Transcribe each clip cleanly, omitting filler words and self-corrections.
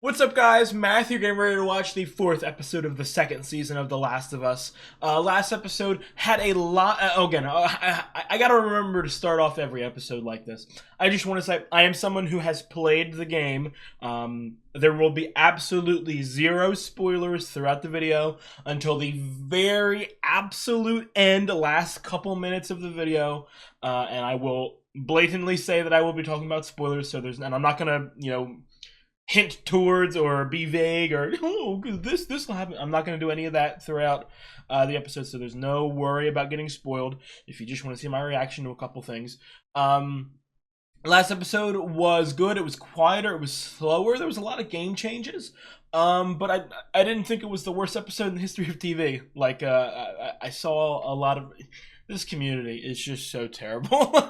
What's up, guys? Matthew getting ready to watch the fourth episode of the second season of The Last of Us. Last episode had a lot. I gotta remember to start off every episode like this. I just want to say I am someone who has played the game. There will be absolutely zero spoilers throughout the video until the very absolute end, last couple minutes of the video, and I will blatantly say that I will be talking about spoilers. And I'm not gonna, hint towards or be vague or this will happen. I'm not going to do any of that throughout the episode, so there's no worry about getting spoiled if you just want to see my reaction to a couple things. Last episode was good. It was quieter, it was slower, there was a lot of game changes, but I didn't think it was the worst episode in the history of TV. Like, I saw a lot of this community is just so terrible.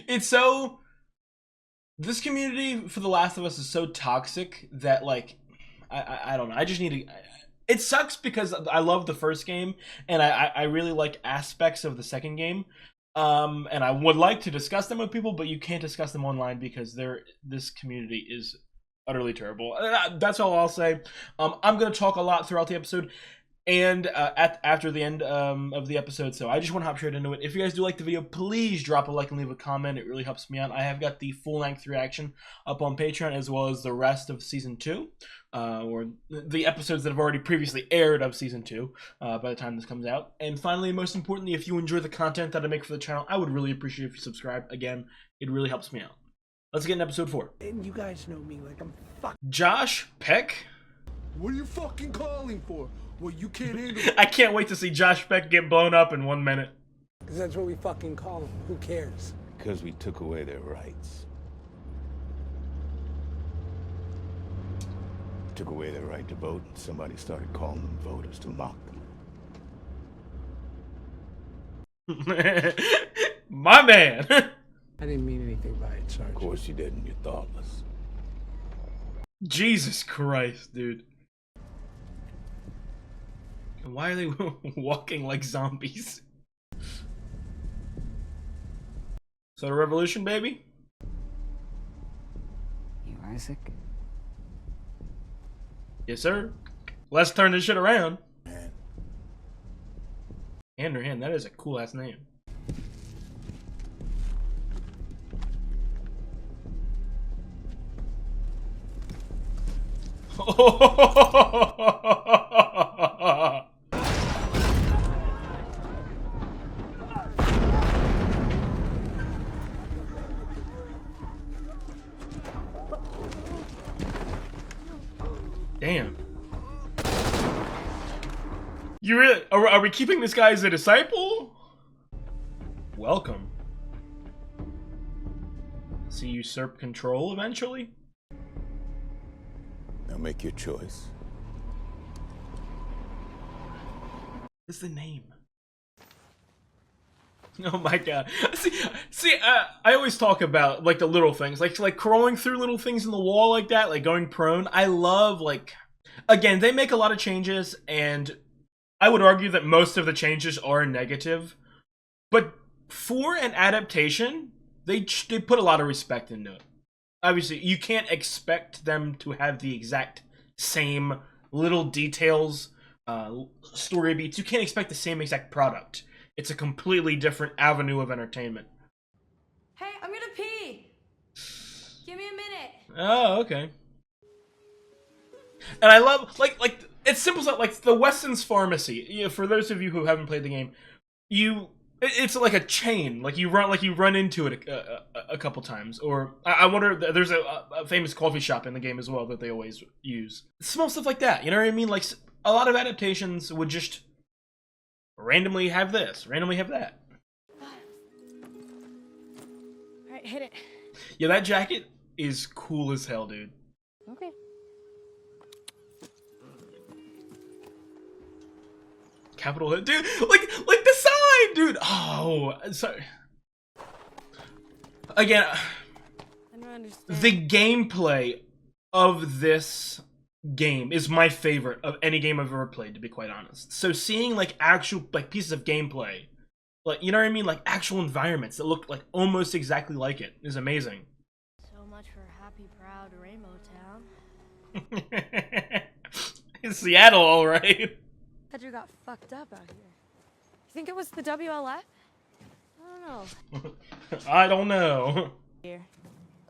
It's so This community for The Last of Us is so toxic that, like, I don't know. I just need to. It sucks because I love the first game and I really like aspects of the second game. And I would like to discuss them with people, but you can't discuss them online because this community is utterly terrible. That's all I'll say. I'm gonna talk a lot throughout the episode and after the end of the episode, so I just want to hop straight into it. If you guys do like the video, please drop a like and leave a comment. It really helps me out. I have got the full-length reaction up on Patreon, as well as the rest of Season 2, or the episodes that have already previously aired of Season 2 by the time this comes out. And finally, most importantly, if you enjoy the content that I make for the channel, I would really appreciate if you subscribe. Again, it really helps me out. Let's get into episode 4. And you guys know me, like I'm fuck. Josh Peck? What are you fucking calling for? Well, you can't handle. I can't wait to see Josh Peck get blown up in 1 minute. Because that's what we fucking call them. Who cares? Because we took away their rights. Took away their right to vote, and somebody started calling them voters to mock them. My man. I didn't mean anything by it, Sarge. Of course you didn't, you're thoughtless. Jesus Christ, dude. Why are they walking like zombies? So the revolution, baby? You Isaac? Yes, sir. Let's turn this shit around. Man. Anderhan, that is a cool ass name. Damn. You really are we keeping this guy as a disciple? Welcome. Does he usurp control eventually? Now make your choice. What's the name? Oh my god. See, I always talk about, like, the little things. Like crawling through little things in the wall like that, like going prone. I love, like... Again, they make a lot of changes, and I would argue that most of the changes are negative. But for an adaptation, they put a lot of respect into it. Obviously, you can't expect them to have the exact same little details, story beats. You can't expect the same exact product. It's a completely different avenue of entertainment. Hey, I'm gonna pee. Give me a minute. Oh, okay. And I love, like it's simple stuff, like the Weston's Pharmacy. You know, for those of you who haven't played the game, it's like a chain. Like you run into it a couple times. Or I wonder, there's a famous coffee shop in the game as well that they always use. Small stuff like that. You know what I mean? Like a lot of adaptations would just randomly have this, randomly have that. Alright, hit it. Yeah, that jacket is cool as hell, dude. Okay. Capital hit, dude. Like the sign, dude. Oh, sorry. Again, I don't understand. the gameplay of this game is my favorite of any game I've ever played, to be quite honest. So seeing like actual like pieces of gameplay, like, you know what I mean, like actual environments that look like almost exactly like it is amazing. So much for happy, proud Rainbow Town. In Seattle, all right. Pedro got fucked up out here. You think it was the WLF? I don't know. I don't know. Here.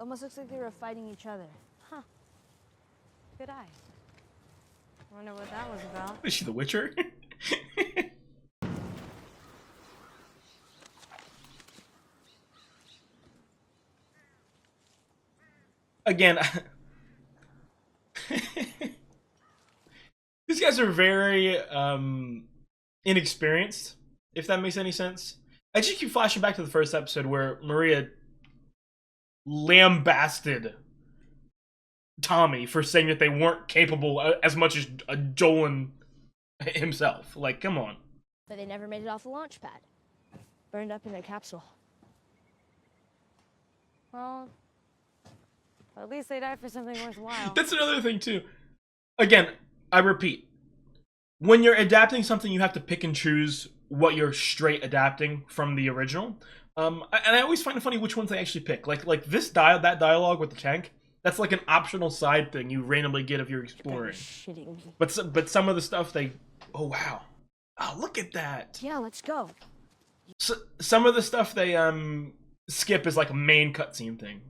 Almost looks like they were fighting each other. Huh. Good eye. Wonder what that was about. Is she the Witcher? Again, these guys are very inexperienced, if that makes any sense. I just keep flashing back to the first episode where Maria lambasted Tommy for saying that they weren't capable as much as Jolan himself. Like, come on. But they never made it off the launch pad. Burned up in their capsule. Well, at least they died for something worthwhile. That's another thing, too. Again, I repeat. When you're adapting something, you have to pick and choose what you're straight adapting from the original. And I always find it funny which ones they actually pick. Like this that dialogue with the tank, that's like an optional side thing you randomly get if you're exploring. Shitting me. But some of the stuff they... Oh, wow. Oh, look at that. Yeah, let's go. So, some of the stuff they skip is like a main cutscene thing.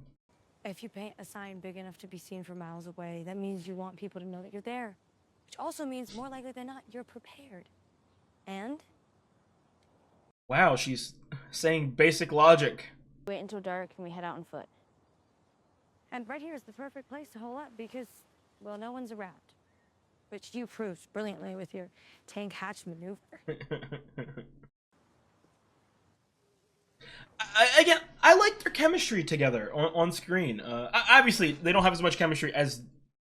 If you paint a sign big enough to be seen from miles away, that means you want people to know that you're there. Which also means, more likely than not, you're prepared. And? Wow, she's saying basic logic. Wait until dark and we head out on foot. And right here is the perfect place to hole up because, well, no one's around. Which you proved brilliantly with your tank hatch maneuver. I like their chemistry together on screen. Obviously, they don't have as much chemistry as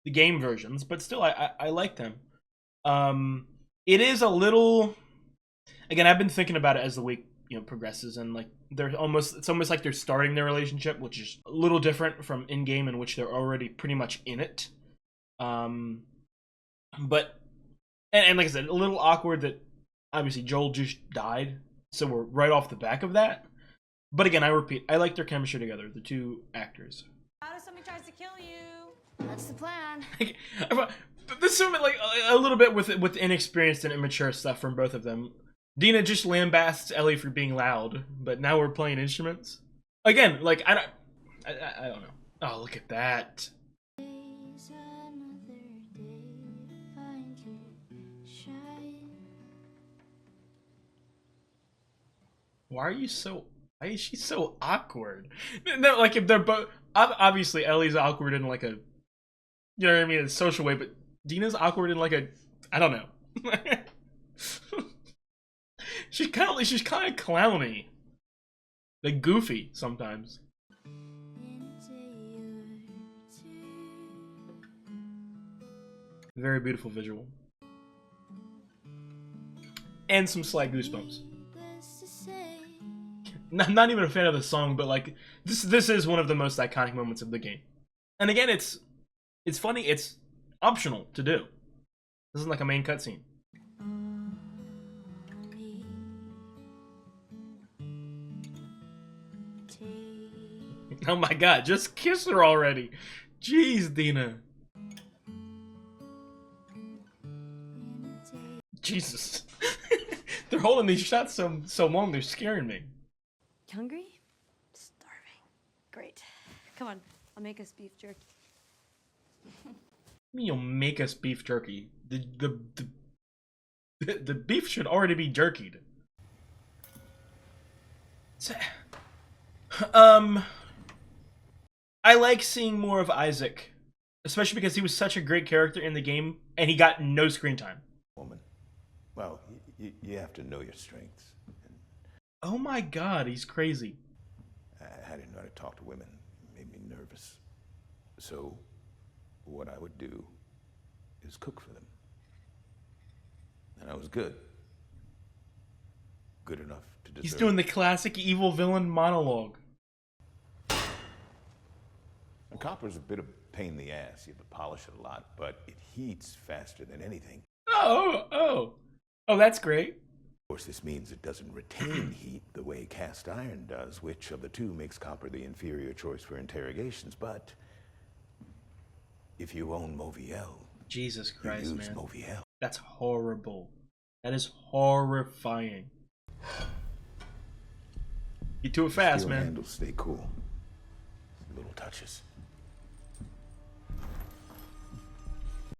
the game versions, but still, I like them. It is a little... Again, I've been thinking about it as the week progresses, and like it's almost like they're starting their relationship, which is a little different from in game, in which they're already pretty much in it. But and like I said, a little awkward that obviously Joel just died, so we're right off the back of that. But again, I repeat, I like their chemistry together, the two actors. How if somebody tries to kill you? That's the plan. This is like a little bit with inexperienced and immature stuff from both of them. Dina just lambasts Ellie for being loud, but now we're playing instruments. Again, like I don't know. Oh, look at that. Why is she so awkward? No, like if they're both obviously Ellie's awkward in like a, you know what I mean, in a social way, but Dina's awkward in like a, I don't know. she's kind of clowny, like goofy sometimes. Very beautiful visual, and some slight goosebumps. Not even a fan of the song, but like this is one of the most iconic moments of the game. And again, it's funny. It's optional to do. This isn't like a main cutscene. Oh my god, just kiss her already. Jeez, Dina. Jesus. They're holding these shots so long, they're scaring me. Hungry? Starving. Great. Come on, I'll make us beef jerky. You'll make us beef jerky. The beef should already be jerkied. I like seeing more of Isaac, especially because he was such a great character in the game, and he got no screen time. Woman. Well, you have to know your strengths. Oh my god, he's crazy. I didn't know how to talk to women. It made me nervous. So, what I would do is cook for them. And I was good. Good enough to deserve. He's doing the classic evil villain monologue. And copper's a bit of a pain in the ass. You have to polish it a lot, but it heats faster than anything. Oh, that's great. Of course, this means it doesn't retain heat the way cast iron does, which of the two makes copper the inferior choice for interrogations, but If you own Moviel, Jesus you Christ, use man. Moviel. That's horrible. That is horrifying. You do it fast, Steel man. handles stay cool. Little touches.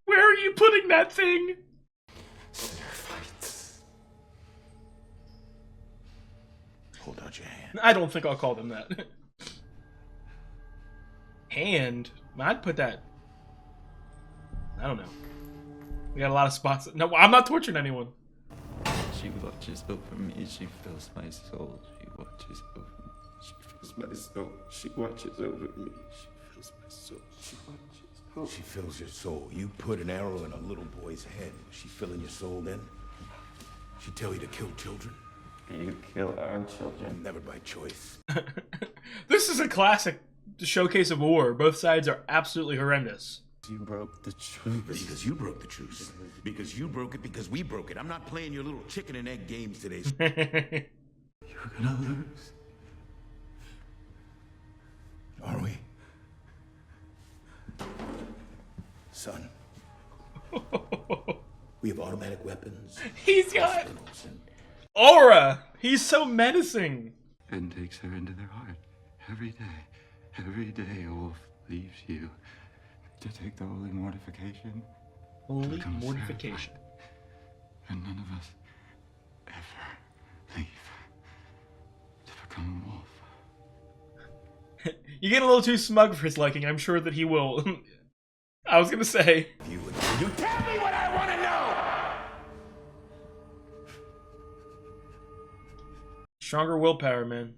Where are you putting that thing? Fights. Hold out your hand. I don't think I'll call them that. Hand? I'd put that. I don't know. We got a lot of spots. No, I'm not torturing anyone. She watches over me, she fills my soul. She watches over me, she fills my soul. She watches over me, she fills my soul. She watches over me. She fills your soul. You put an arrow in a little boy's head. She filling your soul then? She tell you to kill children? You kill our children. Never by choice. This is a classic showcase of war. Both sides are absolutely horrendous. You broke the truth. Because you broke the truce. Because you broke it, because we broke it. I'm not playing your little chicken and egg games today. You're gonna lose. Are we? Son. We have automatic weapons. He's got Hospitals, and aura. He's so menacing. And takes her into their heart. Every day a wolf leaves you to take the holy mortification. Holy become a mortification. servant. And none of us ever leave to become a wolf. You get a little too smug for his liking. I'm sure that he will. I was gonna say. you tell me what I want to know! Stronger willpower, man.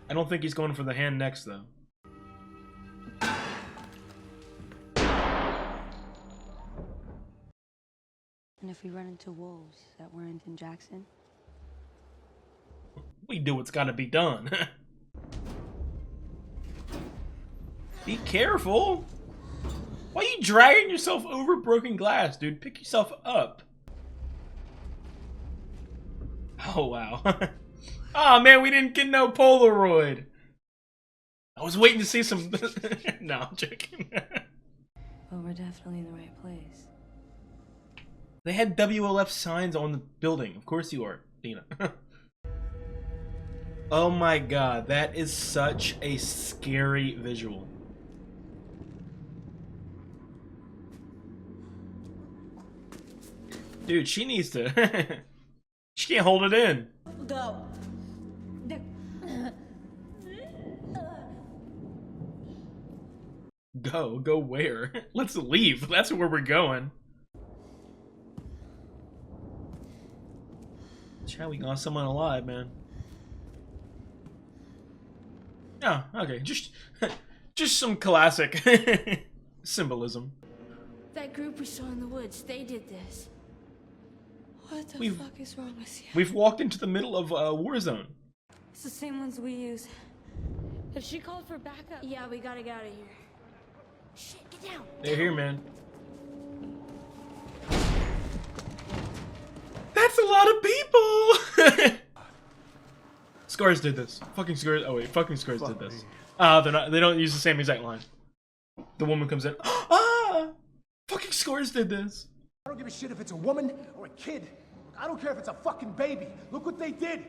I don't think he's going for the hand next, though. And if we run into wolves at Warrington Jackson? We do what's gotta be done. Be careful. Why are you dragging yourself over broken glass, dude? Pick yourself up. Oh, wow. Oh, man, we didn't get no Polaroid. I was waiting to see some... No, I'm joking. Well, we're definitely in the right place. They had WLF signs on the building. Of course you are, Dina. Oh my god, that is such a scary visual. Dude, she needs to... She can't hold it in. Go. Go where? Let's leave. That's where we're going. Try we got someone alive, man. Oh, okay. Just some classic symbolism. That group we saw in the woods, they did this. What the We've- fuck is wrong with you? We've walked into the middle of a war zone. It's the same ones we use. Have she called for backup? Yeah, we gotta get out of here. Shit, get down. They're here, man. That's a lot of people. Scars did this. Fucking Scars. Oh wait, fucking Scars did this. They're not. They don't use the same exact line. The woman comes in. Ah! Fucking Scars did this. I don't give a shit if it's a woman or a kid. I don't care if it's a fucking baby. Look what they did.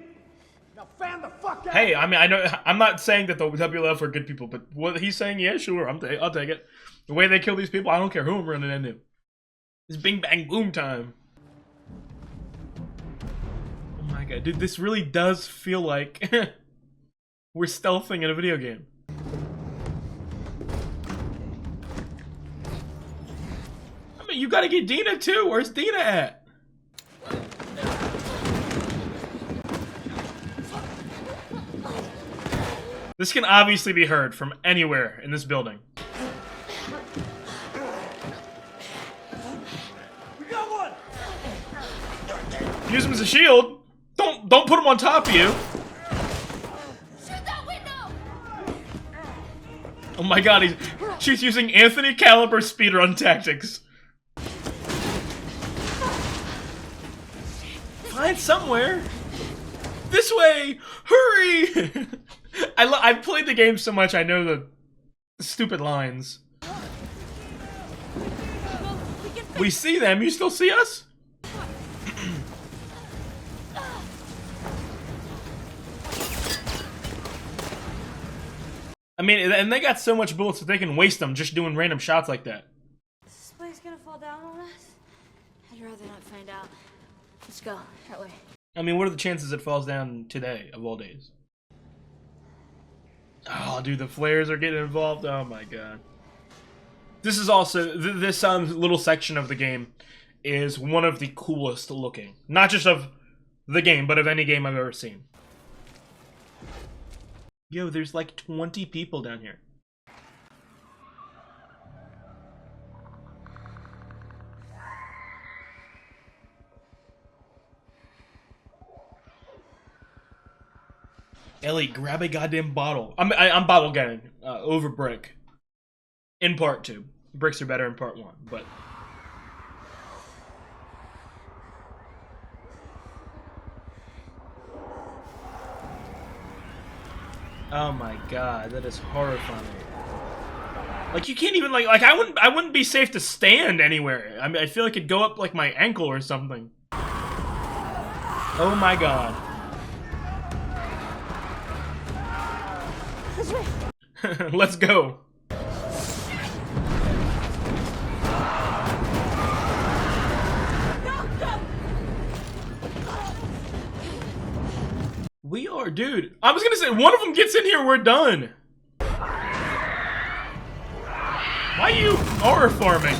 Now fan the fuck out. Hey, I mean, I know. I'm not saying that the WLF are good people, but what he's saying, yeah, sure, I'll take it. The way they kill these people, I don't care who I'm running into. It's bing bang boom time. Oh my god, dude, this really does feel like we're stealthing in a video game. I mean, you gotta get Dina too. Where's Dina at? This can obviously be heard from anywhere in this building. We got one. Use him as a shield. Don't put him on top of you. Shoot that window! Oh my god, she's using Anthony Caliber speedrun tactics. Find somewhere. This way! Hurry! I've played the game so much, I know the Stupid lines. We see them, you still see us? I mean, and they got so much bullets that they can waste them just doing random shots like that. Is this place gonna fall down on us? I'd rather not find out. Let's go. That way. I mean, what are the chances it falls down today, of all days? Oh, dude, the flares are getting involved. Oh my god. This is also, this little section of the game is one of the coolest looking. Not just of the game, but of any game I've ever seen. Yo, there's like 20 people down here. Ellie, grab a goddamn bottle. I'm bottle getting over brick. In part 2. Bricks are better in part 1, but... Oh my god, that is horrifying. Like, you can't even, like I wouldn't be safe to stand anywhere. I mean, I feel like it'd go up, like, my ankle or something. Oh my god. Let's go. We are, dude. I was gonna say, one of them gets in here, we're done. Why are you horror farming?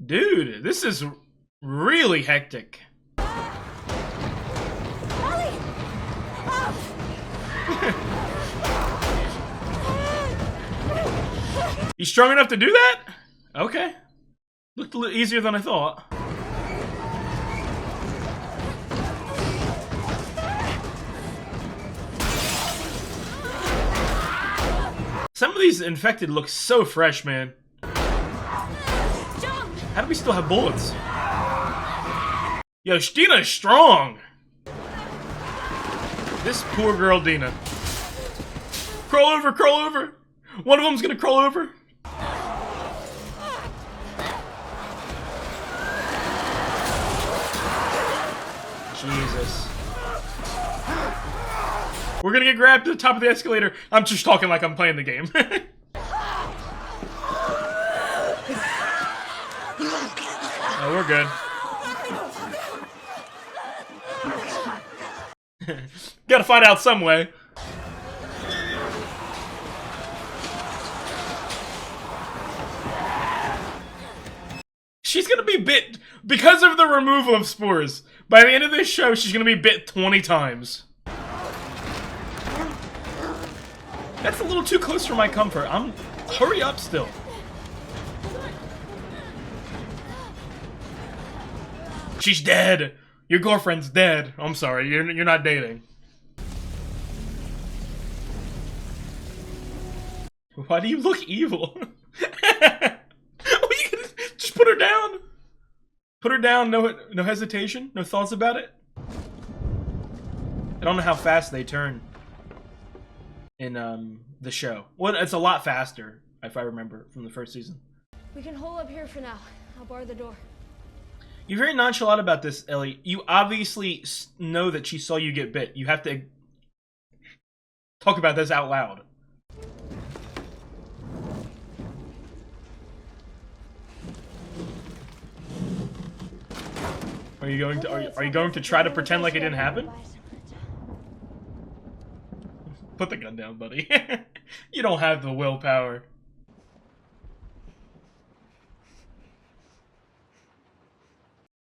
Dude, this is really hectic. You strong enough to do that? Okay. Looked a little easier than I thought. Some of these infected look so fresh, man. How do we still have bullets? Yo, Dina is strong. This poor girl, Dina. Crawl over, crawl over. One of them's gonna crawl over. Jesus. We're gonna get grabbed to the top of the escalator. I'm just talking like I'm playing the game. Oh, we're good. Gotta find out some way. She's gonna be bit because of the removal of spores. By the end of this show, she's gonna be bit 20 times. That's a little too close for my comfort. Hurry up still. She's dead. Your girlfriend's dead. I'm sorry, you're not dating. Why do you look evil? Just put her down. Put her down, no hesitation, no thoughts about it. I don't know how fast they turn in the show. Well, it's a lot faster, if I remember, from the first season. We can hole up here for now. I'll bar the door. You're very nonchalant about this, Ellie. You obviously know that she saw you get bit. You have to talk about this out loud. Are you going to try to pretend like it didn't happen? Put the gun down, buddy. You don't have the willpower.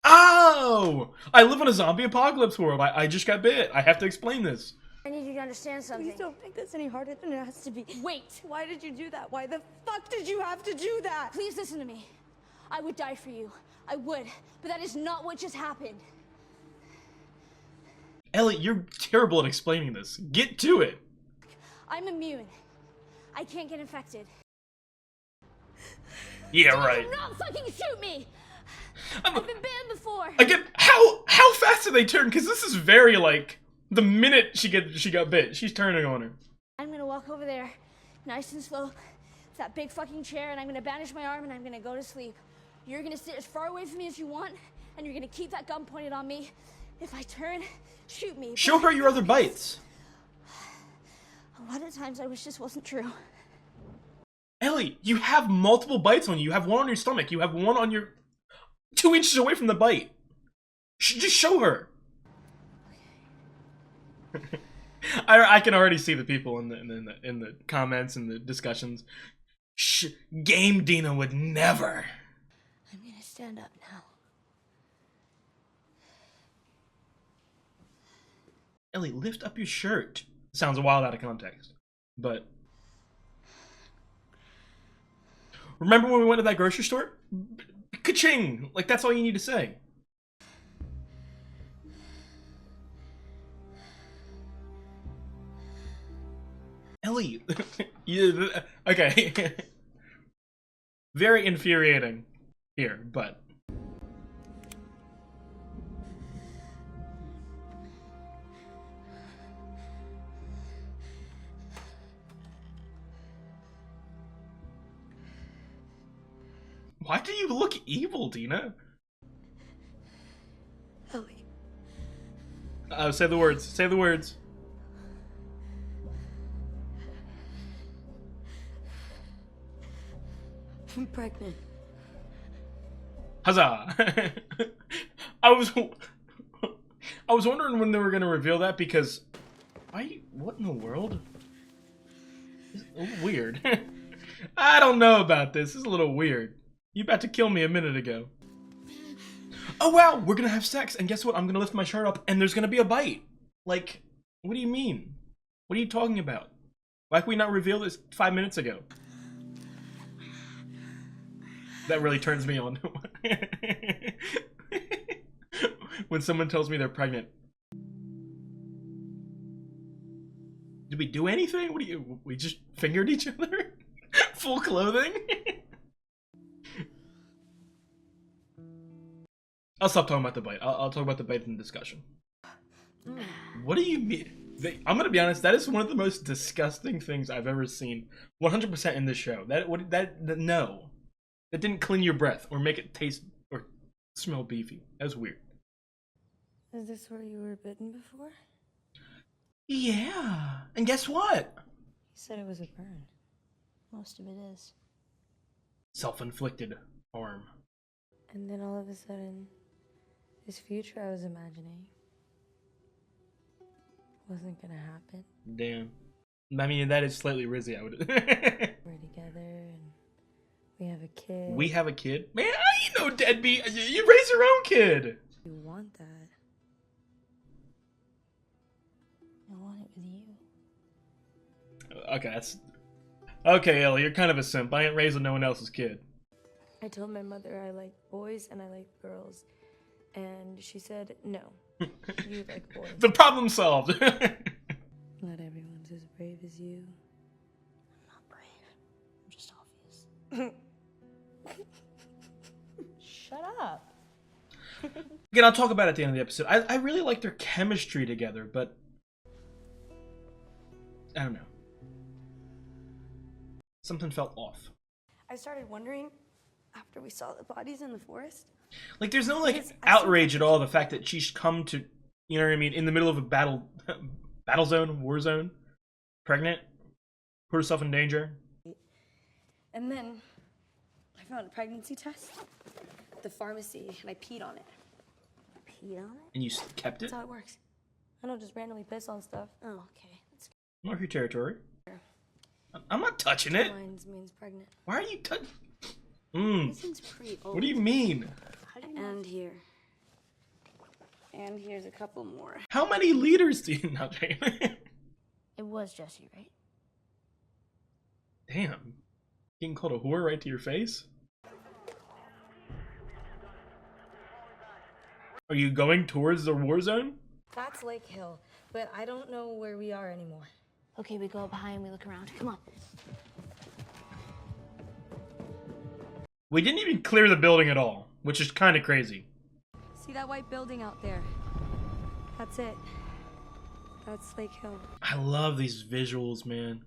Oh! I live in a zombie apocalypse world. I just got bit. I have to explain this. I need you to understand something. Please don't make this any harder than it has to be. Wait! Why did you do that? Why the fuck did you have to do that? Please listen to me. I would die for you. I would. But that is not what just happened. Ellie, you're terrible at explaining this. Get to it. I'm immune. I can't get infected. Yeah, right. Do not fucking shoot me! I've been banned before. Again, how fast do they turn? Because this is very, like, The minute she got bit, she's turning on her. I'm gonna walk over there, nice and slow, to that big fucking chair, and I'm gonna bandage my arm and I'm gonna go to sleep. You're gonna sit as far away from me as you want, and you're gonna keep that gun pointed on me. If I turn, shoot me. Show her your other bites. A lot of times I wish this wasn't true. Ellie, you have multiple bites on you. You have one on your stomach. You have one on your 2 inches away from the bite. Just show her. I can already see the people in the comments and the discussions. Game Dina would never. I'm gonna stand up now. Ellie, lift up your shirt. Sounds wild out of context, but remember when we went to that grocery store? Ka-ching! Like, that's all you need to say. Ellie, okay. Very infuriating here, but why do you look evil, Dina? Ellie. Say the words. Say the words. I'm pregnant. Huzzah! I was wondering when they were gonna reveal that because what in the world? It's a little weird. I don't know about this. This is a little weird. You about to kill me a minute ago. Oh wow, we're gonna have sex, and guess what? I'm gonna lift my shirt up, and there's gonna be a bite. Like, what do you mean? What are you talking about? Why could we not reveal this 5 minutes ago? That really turns me on. When someone tells me they're pregnant. Did we do anything? What do you? We just fingered each other? Full clothing? I'll stop talking about the bite. I'll talk about the bite in the discussion. What do you mean? I'm gonna be honest. That is one of the most disgusting things I've ever seen. 100% in this show. No, that didn't clean your breath or make it taste or smell beefy. That was weird. Is this where you were bitten before? Yeah. And guess what? You said it was a burn. Most of it is. Self-inflicted harm. And then all of a sudden, this future I was imagining wasn't gonna happen. Damn. I mean, that is slightly rizzy. I would. We're together and we have a kid. We have a kid? Man, I ain't no deadbeat. You raise your own kid. You want that. I want it with you. Okay, that's... Okay, Ellie, you're kind of a simp. I ain't raising no one else's kid. I told my mother I like boys and I like girls. And she said, no, you like boys. The problem solved. Not everyone's as brave as you. I'm not brave. I'm just obvious. Shut up. Again, I'll talk about it at the end of the episode. I really like their chemistry together, but... I don't know. Something felt off. I started wondering after we saw the bodies in the forest. Like, there's no, like, outrage at all the fact that she's come to, you know what I mean, in the middle of a battle zone, war zone, pregnant, put herself in danger. And then I found a pregnancy test at the pharmacy and I peed on it. Pee on it? And you kept it? That's how it works. I don't just randomly piss on stuff. Oh, okay. That's Mark your territory. I'm not touching it. Mine means pregnant. Why are you touching? This thing's pretty old. What do you mean? How do you know? And here. And here's a couple more. How many liters do you not drink? It was Jesse, right? Damn. Getting called a whore right to your face? Are you going towards the war zone? That's Lake Hill, but I don't know where we are anymore. Okay, we go up high and we look around. Come on. We didn't even clear the building at all, which is kind of crazy. See that white building out there? That's it. That's Lake Hill. I love these visuals, man.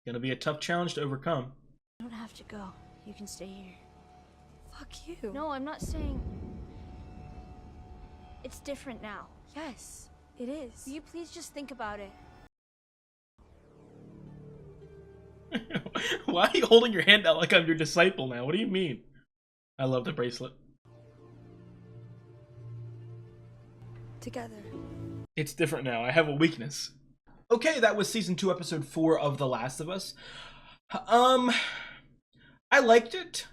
Gonna be a tough challenge to overcome. You don't have to go. You can stay here. Fuck you. No, I'm not saying... It's different now. Yes, it is. Will you please just think about it? Why are you holding your hand out like I'm your disciple now? What do you mean? I love the bracelet. Together. It's different now. I have a weakness. Okay, that was season 2, episode 4 of The Last of Us. I liked it.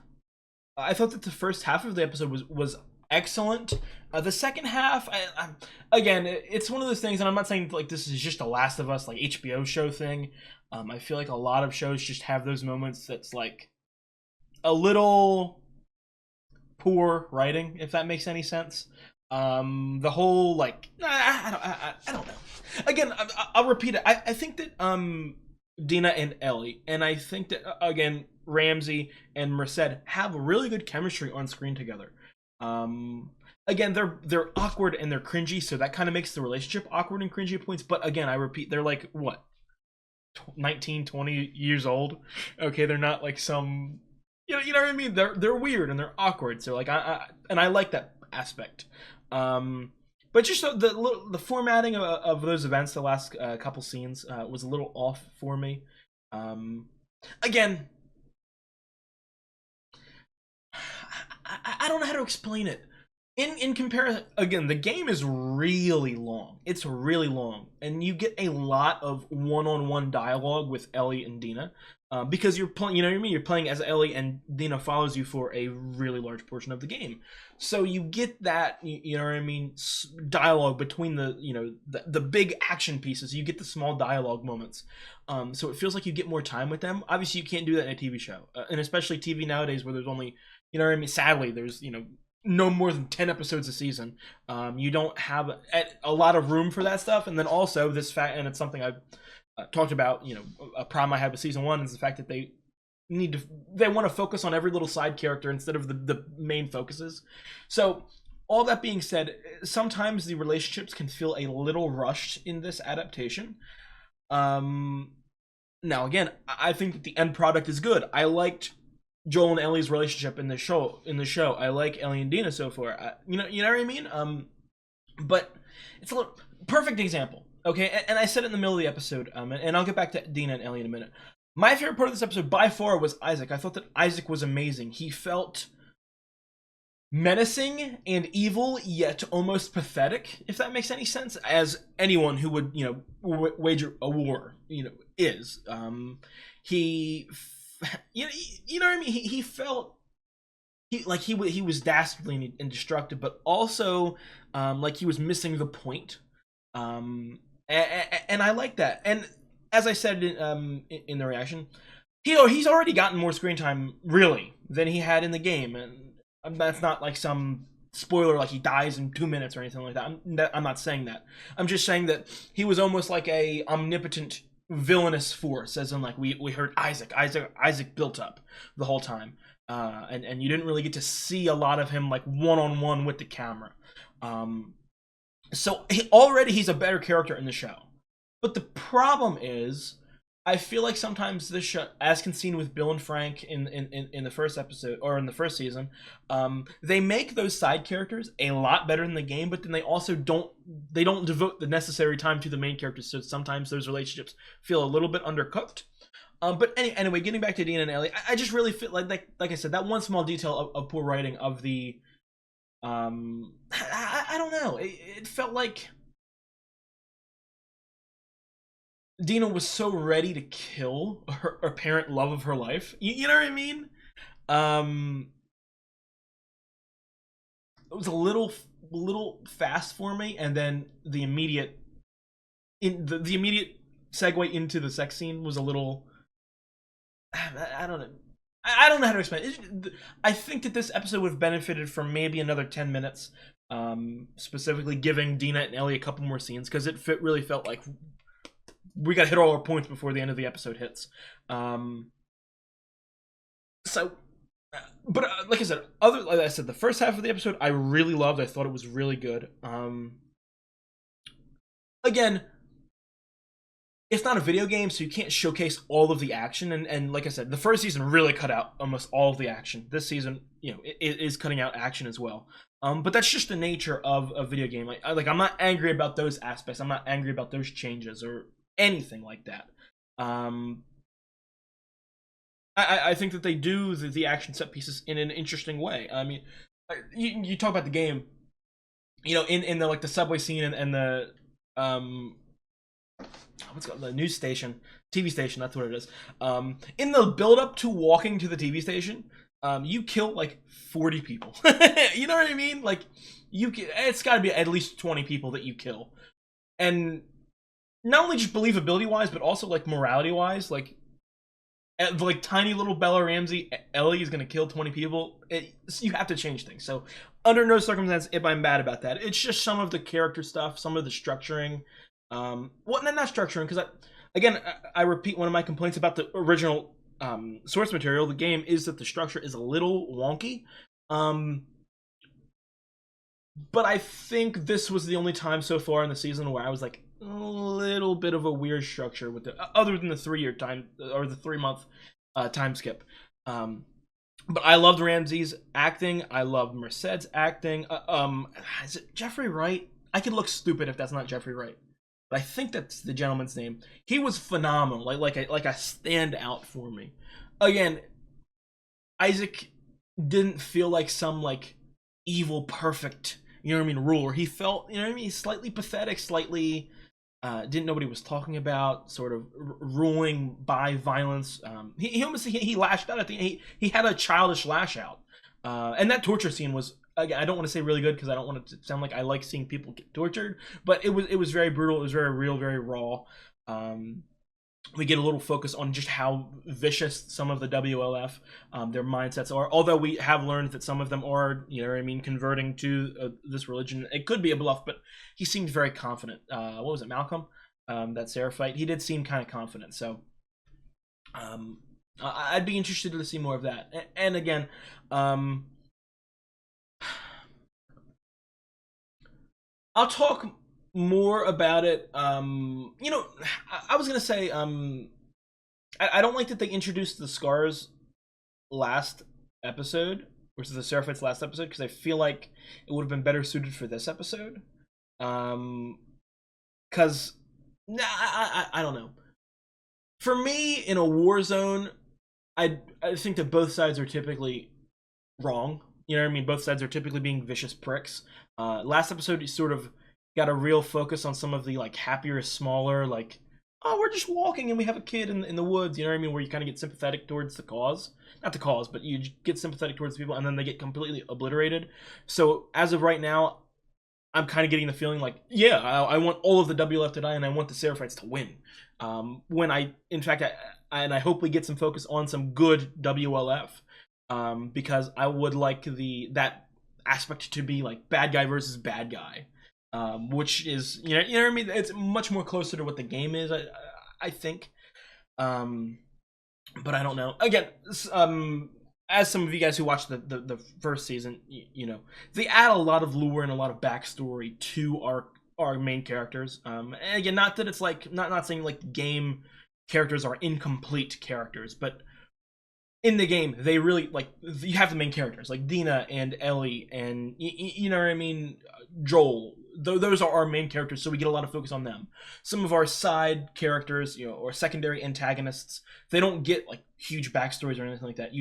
I thought that the first half of the episode was excellent. The second half, again, it's one of those things, and I'm not saying like this is just a Last of Us like HBO show thing. I feel like a lot of shows just have those moments that's like a little poor writing, if that makes any sense. The whole like I don't know. Again, I'll repeat it. I think that Dina and Ellie, and I think that again Ramsey and Merced have really good chemistry on screen together. Again, they're awkward and they're cringy, so that kind of makes the relationship awkward and cringy at points. But again, I repeat, they're like what, 19, 20 years old. Okay, they're not like some, you know what I mean. They're weird and they're awkward. So like I like that aspect. But just the formatting of those events, the last couple scenes, was a little off for me. Again, I don't know how to explain it. In comparison, again, the game is really long. It's really long, and you get a lot of one-on-one dialogue with Ellie and Dina, because you're playing. You know what I mean? You're playing as Ellie, and Dina follows you for a really large portion of the game. So you get that, you know what I mean, dialogue between the big action pieces. You get the small dialogue moments. So it feels like you get more time with them. Obviously, you can't do that in a TV show, and especially TV nowadays, where there's only, you know what I mean. Sadly, there's no more than 10 episodes a season. You don't have a lot of room for that stuff. And then also this fact, and it's something I've talked about, a problem I had with season 1 is the fact that they want to focus on every little side character instead of the main focuses. So all that being said, sometimes the relationships can feel a little rushed in this adaptation. Now again, I think that the end product is good. I liked Joel and Ellie's relationship in the show. I like Ellie and Dina so far. You know what I mean? But it's a little perfect example. Okay, and I said it in the middle of the episode. And I'll get back to Dina and Ellie in a minute. My favorite part of this episode by far was Isaac. I thought that Isaac was amazing. He felt menacing and evil, yet almost pathetic, if that makes any sense, as anyone who would, wager a war, is. He you know what I mean? He felt he was dastardly and destructive, but also like he was missing the point. And I like that. And as I said in the reaction, he's already gotten more screen time really than he had in the game, and that's not like some spoiler like he dies in 2 minutes or anything like that. I'm not saying that. I'm just saying that he was almost like a omnipotent villainous force, as in like we heard Isaac built up the whole time, and you didn't really get to see a lot of him like one-on-one with the camera. So he's a better character in the show. But the problem is, I feel like sometimes this show, as can seen with Bill and Frank in the first episode or in the first season, they make those side characters a lot better in the game, but then they also don't devote the necessary time to the main characters. So sometimes those relationships feel a little bit undercooked. But anyway, getting back to Dina and Ellie, I just really feel like I said, that one small detail of poor writing of the, I don't know, it felt like Dina was so ready to kill her apparent love of her life. You know what I mean? It was a little fast for me, and then the immediate segue into the sex scene was a little. I don't know. I don't know how to explain it. I think that this episode would have benefited from maybe another 10 minutes, specifically giving Dina and Ellie a couple more scenes, because it really felt like we got to hit all our points before the end of the episode hits. So, but like I said, like I said, the first half of the episode I really loved. I thought it was really good. Again, it's not a video game, so you can't showcase all of the action. And like I said, the first season really cut out almost all of the action. This season, it is cutting out action as well. But that's just the nature of a video game. I'm not angry about those aspects. I'm not angry about those changes or anything like that. I think that they do the action set pieces in an interesting way. I mean, you talk about the game, in the the subway scene and the what's called the news station, TV station. That's what it is. In the build up to walking to the TV station, you kill 40 people. You know what I mean? It's got to be at least 20 people that you kill, and not only just believability wise, but also morality wise, tiny little Bella Ramsey, Ellie is gonna kill 20 people. You have to change things. So under no circumstance if I'm bad about that. It's just some of the character stuff, some of the structuring. Not structuring, because I repeat, one of my complaints about the original source material, the game, is that the structure is a little wonky. But I think this was the only time so far in the season where I was a little bit of a weird structure with it, other than the 3-year time or the 3-month time skip. But I loved Ramsey's acting. I loved Merced's acting. Is it Jeffrey Wright? I could look stupid if that's not Jeffrey Wright, but I think that's the gentleman's name. He was phenomenal, like a standout for me. Again, Isaac didn't feel like some evil, perfect, ruler. He felt, slightly pathetic, slightly didn't know what he was talking about, sort of ruling by violence. He lashed out at the end. He had a childish lash out. And that torture scene was, again, I don't want to say really good because I don't want it to sound like I like seeing people get tortured, but it was very brutal. It was very real, very raw. We get a little focus on just how vicious some of the WLF, their mindsets are. Although we have learned that some of them are, converting to this religion. It could be a bluff, but he seemed very confident. What was it, Malcolm? That Seraphite. He did seem kind of confident. So I'd be interested to see more of that. And again, I'll talk more about it. I was gonna say, I don't like that they introduced the Scars last episode, which is the Seraphites last episode, because I feel like it would have been better suited for this episode. Because I don't know. For me, in a war zone, I think that both sides are typically wrong. You know what I mean? Both sides are typically being vicious pricks. Last episode, you sort of got a real focus on some of the happier, smaller, oh, we're just walking and we have a kid in the woods, you know what I mean, where you kind of get sympathetic towards the cause. Not the cause, but you get sympathetic towards people, and then they get completely obliterated. So as of right now, I'm kind of getting the feeling yeah, I want all of the WLF to die, and I want the Seraphites to win. When I hope we get some focus on some good WLF, because I would like that aspect to be bad guy versus bad guy. Which is, you know what I mean? It's much more closer to what the game is, I think. But I don't know. Again, as some of you guys who watched the first season, they add a lot of lore and a lot of backstory to our main characters. And again, not that it's not saying the game characters are incomplete characters, but in the game, they really, you have the main characters, like Dina and Ellie and, you know what I mean, Joel. Those are our main characters, so we get a lot of focus on them. Some of our side characters, or secondary antagonists, they don't get, huge backstories or anything like that.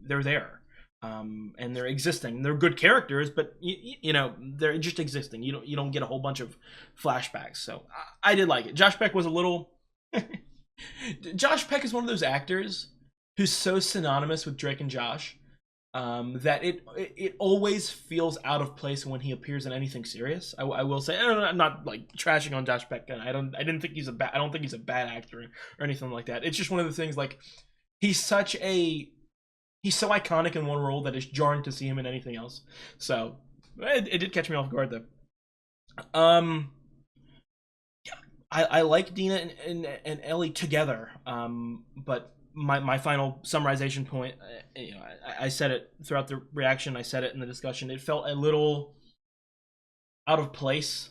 They're there. And they're existing. They're good characters, but, they're just existing. You don't get a whole bunch of flashbacks, so I did like it. Josh Peck was a little... Josh Peck is one of those actors who's so synonymous with Drake and Josh that it always feels out of place when he appears in anything serious. I will say, I'm not trashing on Josh Peck. I don't think he's a bad actor or anything like that. It's just one of the things, he's so iconic in one role that it's jarring to see him in anything else. So it did catch me off guard though. I like Dina and Ellie together, but my final summarization point, you know, I said it throughout the reaction. I said it in the discussion. It felt a little out of place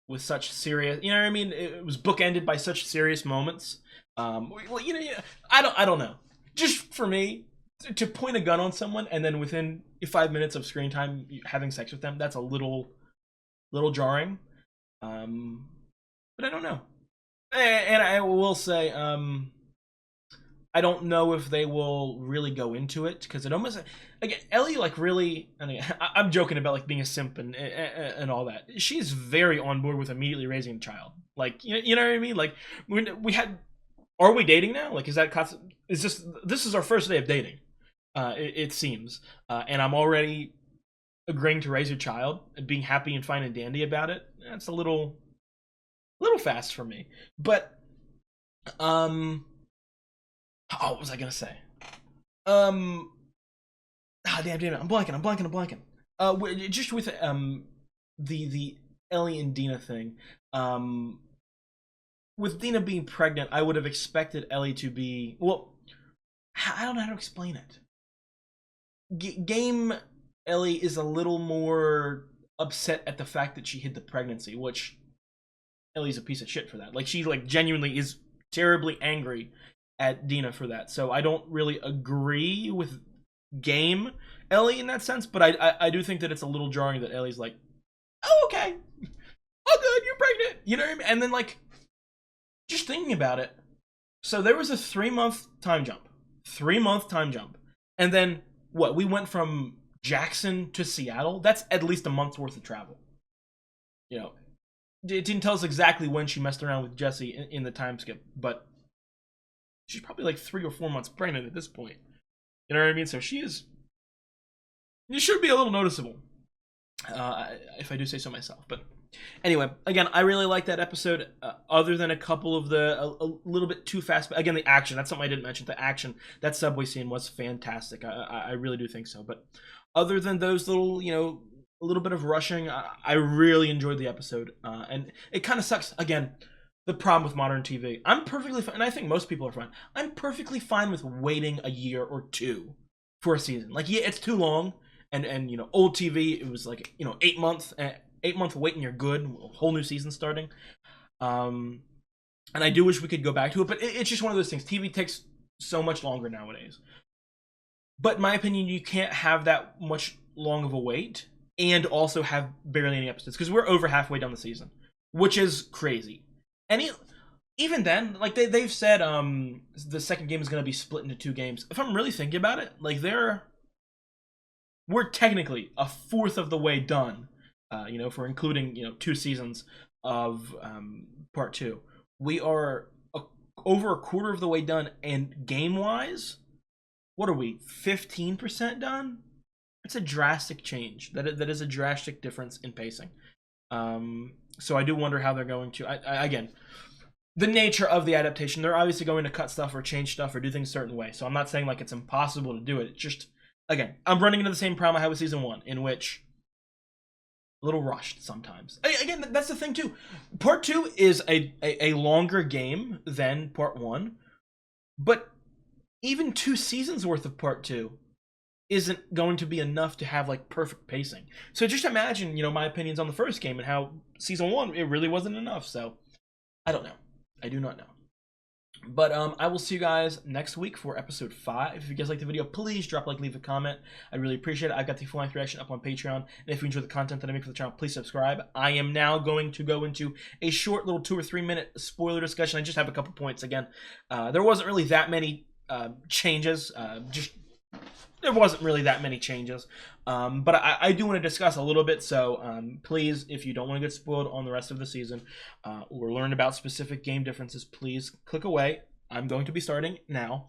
with such serious, you know what I mean? It was bookended by such serious moments. Well, you know, I don't know. Just for me, to point a gun on someone and then within 5 minutes of screen time having sex with them, that's a little jarring. But I don't know. And I will say, I don't know if they will really go into it, because it almost, again, Ellie, like, really, I mean, I'm joking about, like, being a simp and all that. She's very on board with immediately raising a child. Like, you know what I mean? Like, we had, are we dating now? Like, is this is our first day of dating, it seems. And I'm already agreeing to raise a child and being happy and fine and dandy about it. That's a little fast for me. But, oh, what was I gonna say? Damn it! I'm blanking. Just with the Ellie and Dina thing. With Dina being pregnant, I would have expected Ellie to be, well, I don't know how to explain it. Game Ellie is a little more upset at the fact that she hid the pregnancy, which Ellie's a piece of shit for that. Like, she, like, genuinely is terribly angry at Dina for that. So I don't really agree with game Ellie in that sense, but I do think that it's a little jarring that Ellie's like, oh, okay, oh, good, you're pregnant, you know what I mean? And then, like, just thinking about it, so there was a 3-month time jump, and then what, we went from Jackson to Seattle. That's at least a month's worth of travel. You know, it didn't tell us exactly when she messed around with Jesse in the time skip, but she's probably like 3 or 4 months pregnant at this point. You know what I mean? So she is, it should be a little noticeable, if I do say so myself. But anyway, again, I really like that episode, other than a couple of a little bit too fast. But again, the action, that's something I didn't mention. The action, that subway scene was fantastic. I really do think so. But other than those little, you know, a little bit of rushing, I really enjoyed the episode. And it kind of sucks, again, the problem with modern TV. I'm perfectly fine, and I think most people are fine. I'm perfectly fine with waiting a year or two for a season. Like, yeah, it's too long, and you know, old TV, it was like, you know, 8 month wait and you're good, a whole new season starting. And I do wish we could go back to it, but it's just one of those things. TV takes so much longer nowadays. But in my opinion, you can't have that much long of a wait and also have barely any episodes, because we're over halfway down the season, which is crazy. And even then, like, they've said the second game is going to be split into 2 games. If I'm really thinking about it, like, we're technically a fourth of the way done, you know, for including, you know, 2 seasons of part 2. We are over a quarter of the way done, and game-wise, what are we, 15% done? It's a drastic change. That is a drastic difference in pacing. So I do wonder how they're going to, again, the nature of the adaptation, they're obviously going to cut stuff or change stuff or do things a certain way. So I'm not saying, like, it's impossible to do it. It's just, again, I'm running into the same problem I had with season 1, in which a little rushed sometimes. Again, that's the thing too. Part 2 is a longer game than part 1, but even 2 seasons worth of part 2 isn't going to be enough to have, like, perfect pacing. So just imagine, you know, my opinions on the first game and how season 1, it really wasn't enough. So I don't know. I do not know. But I will see you guys next week for episode 5. If you guys like the video, please drop a like, leave a comment. I really appreciate it. I've got the full-length reaction up on Patreon. And if you enjoy the content that I make for the channel, please subscribe. I am now going to go into a short little 2 or 3 minute spoiler discussion. I just have a couple points. Again, there wasn't really that many changes. There wasn't really that many changes, but I do want to discuss a little bit, so please, if you don't want to get spoiled on the rest of the season or learn about specific game differences, please click away. I'm going to be starting now.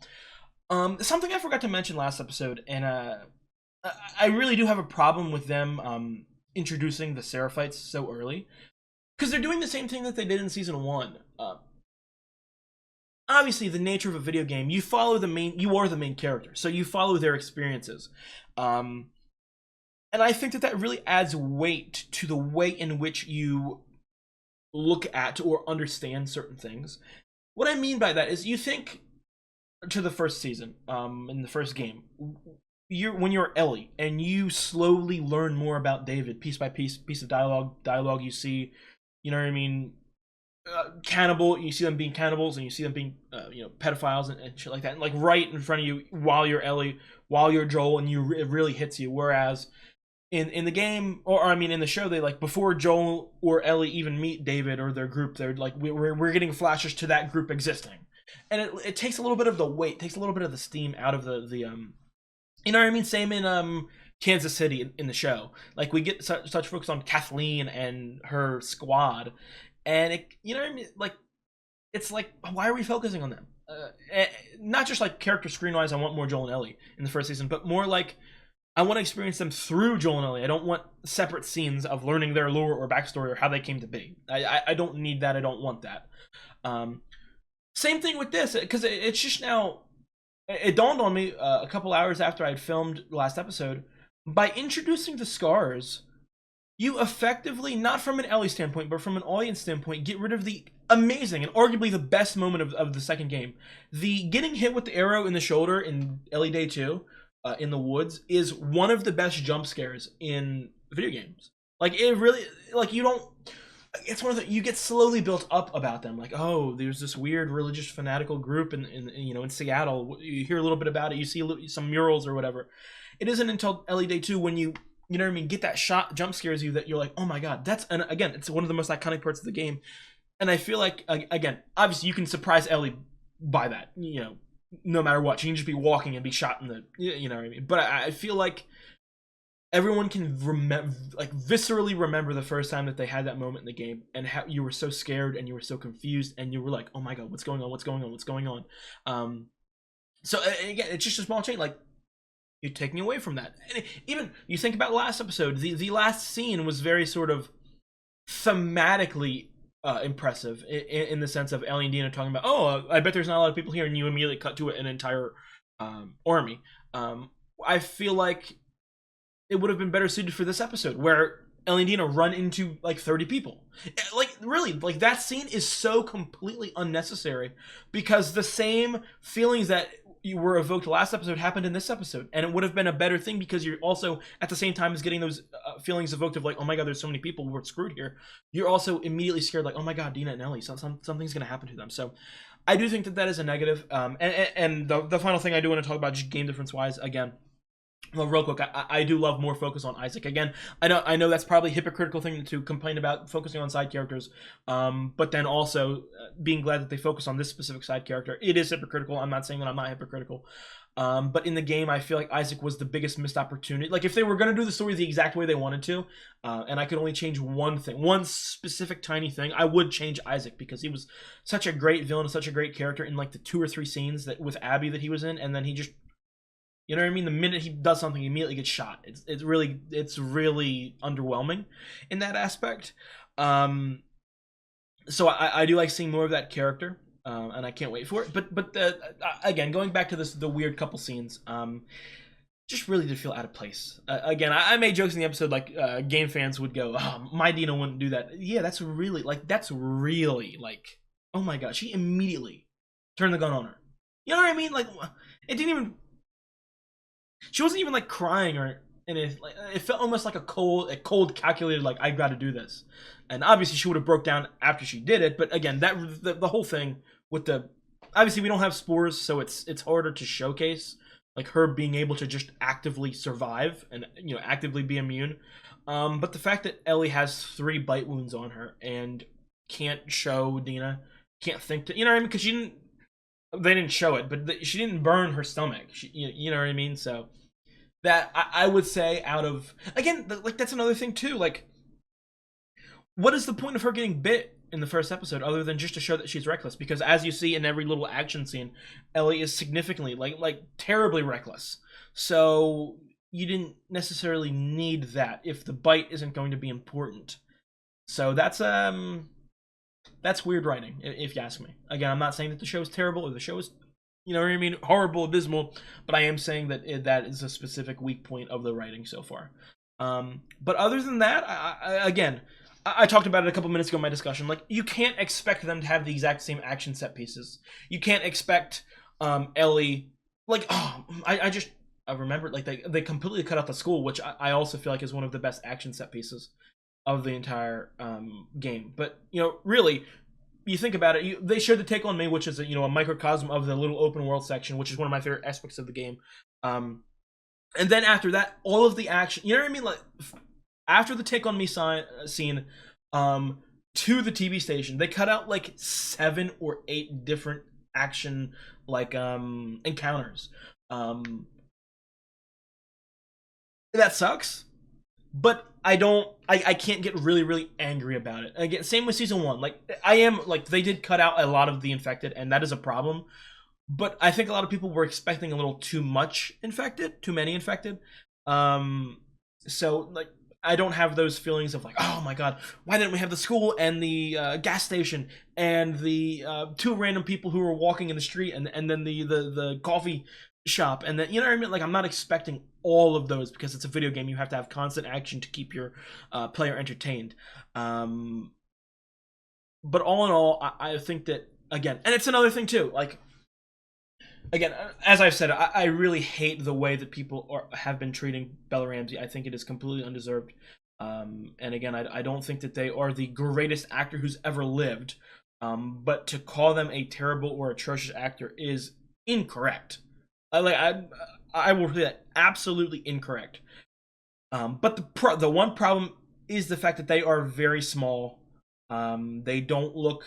Something I forgot to mention last episode, and I really do have a problem with them introducing the Seraphites so early, because they're doing the same thing that they did in season 1. Obviously, the nature of a video game, you are the main character, so you follow their experiences. And I think that really adds weight to the way in which you look at or understand certain things. What I mean by that is, you think to the first season, in the first game, when you're Ellie and you slowly learn more about David, piece by piece of dialogue you see, you know what I mean, cannibal, you see them being cannibals, and you see them being pedophiles and shit like that, and like right in front of you while you're Ellie, while you're Joel, and it really hits you. Whereas in the game, or I mean in the show, they like before Joel or Ellie even meet David or their group, they're like we're getting flashes to that group existing, and it takes a little bit of the weight, takes a little bit of the steam out of the you know what I mean. Same in Kansas City in the show, like we get such focus on Kathleen and her squad, and it, you know what I mean, like it's like, why are we focusing on them? Not just like character screen wise, I want more Joel and Ellie in the first season, but more like I want to experience them through Joel and Ellie. I don't want separate scenes of learning their lore or backstory or how they came to be. I don't need that. I don't want that. Same thing with this, because it's just now, it dawned on me a couple hours after I'd filmed the last episode, by introducing the scars, you effectively, not from an Ellie standpoint, but from an audience standpoint, get rid of the amazing and arguably the best moment of the second game. The getting hit with the arrow in the shoulder in Ellie Day 2, in the woods, is one of the best jump scares in video games. Like, it really, like, you don't, it's one of the, you get slowly built up about them. Like, oh, there's this weird religious fanatical group in Seattle. You hear a little bit about it. You see some murals or whatever. It isn't until Ellie Day 2 when you know what I mean, get that shot, jump scares you, that you're like, oh my god, and again, it's one of the most iconic parts of the game. And I feel like, again, obviously you can surprise Ellie by that, no matter what. She can just be walking and be shot in the, you know what I mean? But I feel like everyone can viscerally remember the first time that they had that moment in the game, and how you were so scared and you were so confused and you were like, oh my god, what's going on? So again, it's just a small change. Like, you're taking away from that. And even you think about last episode, the last scene was very sort of thematically impressive in the sense of Ellie and Dina talking about, oh, I bet there's not a lot of people here, and you immediately cut to an entire army. I feel like it would have been better suited for this episode, where Ellie and Dina run into like 30 people. Like, really, like, that scene is so completely unnecessary, because the same feelings that you were evoked last episode happened in this episode, and it would have been a better thing, because you're also at the same time as getting those feelings evoked of like, oh my god, there's so many people, we're screwed here, you're also immediately scared, like, oh my god, Dina and Ellie, something's gonna happen to them. So I do think that is a negative. And the final thing I do want to talk about, just game difference wise, again, well, real quick, I do love more focus on Isaac. Again, I know that's probably a hypocritical thing to complain about, focusing on side characters, but then also being glad that they focus on this specific side character. It is hypocritical. I'm not saying that I'm not hypocritical. But in the game, I feel like Isaac was the biggest missed opportunity. Like, if they were going to do the story the exact way they wanted to, and I could only change one thing, one specific tiny thing, I would change Isaac, because he was such a great villain, such a great character in like the 2 or 3 scenes that with Abby that he was in, and then he just, you know what I mean? The minute he does something, he immediately gets shot. It's really underwhelming in that aspect. So I do like seeing more of that character, and I can't wait for it. But again, going back to the weird couple scenes, just really did feel out of place. Again, I made jokes in the episode like game fans would go, oh, my Dina wouldn't do that. Yeah, that's really like, oh my god, she immediately turned the gun on her. You know what I mean? Like, it didn't even. She wasn't even like crying, and it felt almost like a cold calculated, like, I got to do this. And obviously she would have broke down after she did it, but again, the whole thing with obviously we don't have spores, so it's harder to showcase like her being able to just actively survive and actively be immune. But the fact that Ellie has 3 bite wounds on her and can't show Dina, can't think to, you know what I mean? Because they didn't show it, but she didn't burn her stomach. You know what I mean? So that I would say, out of, again, like, that's another thing too. Like, what is the point of her getting bit in the first episode other than just to show that she's reckless? Because as you see in every little action scene, Ellie is significantly, like terribly reckless. So you didn't necessarily need that if the bite isn't going to be important. So that's weird writing, if you ask me. Again, I'm not saying that the show is terrible or the show is, you know what I mean, horrible, abysmal, but I am saying that that is a specific weak point of the writing so far. But other than that, I talked about it a couple minutes ago in my discussion. Like, you can't expect them to have the exact same action set pieces. You can't expect Ellie, like, oh, I remember, like, they completely cut out the school, which I also feel like is one of the best action set pieces of the entire game. But, you know, really, you think about it, they showed the Take On Me, which is a microcosm of the little open world section, which is one of my favorite aspects of the game. And then after that, all of the action, you know what I mean? Like, after the Take On Me scene, to the TV station, they cut out like 7 or 8 different action, like, encounters. That sucks, but I can't get really angry about it. Again, same with season 1. Like, I am, like, they did cut out a lot of the infected, and that is a problem. But I think a lot of people were expecting a little too many infected. So, like, I don't have those feelings of like, oh my god, why didn't we have the school and the gas station and the 2 random people who were walking in the street, and then the coffee shop, and then, you know what I mean? Like, I'm not expecting all of those, because it's a video game. You have to have constant action to keep your player entertained. But all in all, I think that, again, and it's another thing too, like, again, as I've said, I really hate the way that people have been treating Bella Ramsey. I think it is completely undeserved. And again, I don't think that they are the greatest actor who's ever lived. But to call them a terrible or atrocious actor is incorrect. I will say that, absolutely incorrect. But the one problem is the fact that they are very small. They don't look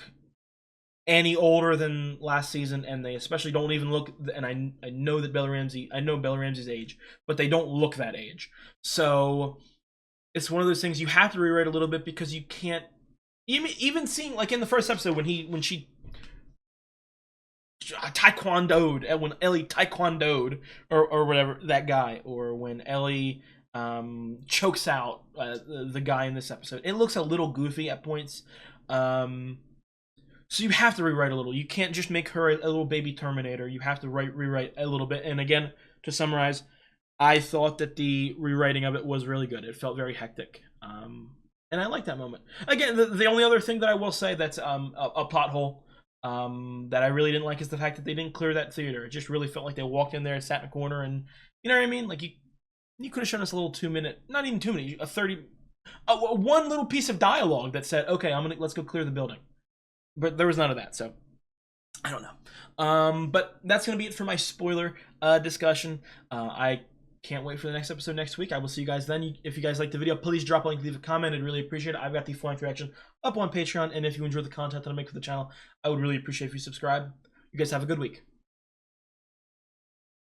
any older than last season, and they especially don't even look, and I know Bella Ramsey's age, but they don't look that age. So it's one of those things you have to rewrite a little bit, because you can't even seeing, like, in the first episode when she taekwondoed, when Ellie taekwondoed or whatever, that guy, or when Ellie chokes out the guy in this episode, it looks a little goofy at points. So you have to rewrite a little. You can't just make her a little baby Terminator. You have to rewrite a little bit. And again, to summarize, I thought that the rewriting of it was really good. It felt very hectic. And I like that moment. Again, the only other thing that I will say that's a plot hole that I really didn't like is the fact that they didn't clear that theater. It just really felt like they walked in there and sat in a corner, and, you know what I mean? Like, you could have shown us a little 2-minute, not even 2 minutes, one little piece of dialogue that said, okay, let's go clear the building. But there was none of that, so I don't know. But that's going to be it for my spoiler discussion. I can't wait for the next episode next week. I will see you guys then. If you guys like the video, please drop a link, leave a comment. I'd really appreciate it. I've got the full-length reaction up on Patreon, and if you enjoy the content that I make for the channel, I would really appreciate if you subscribe. You guys have a good week.